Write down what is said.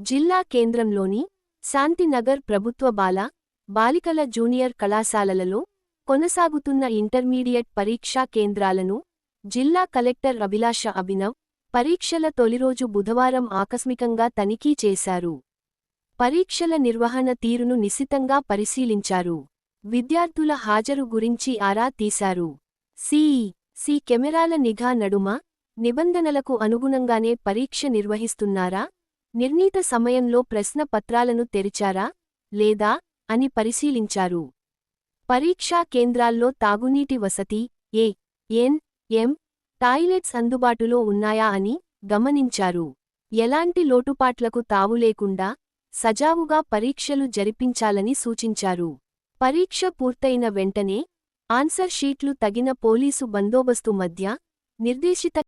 జిల్లా కేంద్రంలోని శాంతినగర్ ప్రభుత్వ బాలికల జూనియర్ కళాశాలలలో కొనసాగుతున్న ఇంటర్మీడియట్ పరీక్షా కేంద్రాలను జిల్లా కలెక్టర్ అభిలాష అభినవ్ పరీక్షల తొలిరోజు బుధవారం ఆకస్మికంగా తనిఖీ చేశారు. పరీక్షల నిర్వహణ తీరును నిశితంగా పరిశీలించారు. విద్యార్థుల హాజరు గురించి ఆరా తీశారు. సి కెమెరాల నిఘా నడుమ నిబంధనలకు అనుగుణంగానే పరీక్ష నిర్వహిస్తున్నారా, నిర్ణీత సమయంలో ప్రశ్న పత్రాలను తెరిచారా లేదా అని పరిశీలించారు. పరీక్షా కేంద్రాల్లో తాగునీటి వసతి, ఎం టాయిలెట్స్ అందుబాటులో ఉన్నాయా అని గమనించారు. ఎలాంటి లోటుపాట్లకు తావులేకుండా సజావుగా పరీక్షలు జరిపించాలని సూచించారు. పరీక్ష పూర్తయిన వెంటనే ఆన్సర్ షీట్లు తగిన పోలీసు బందోబస్తు మధ్య నిర్దేశిత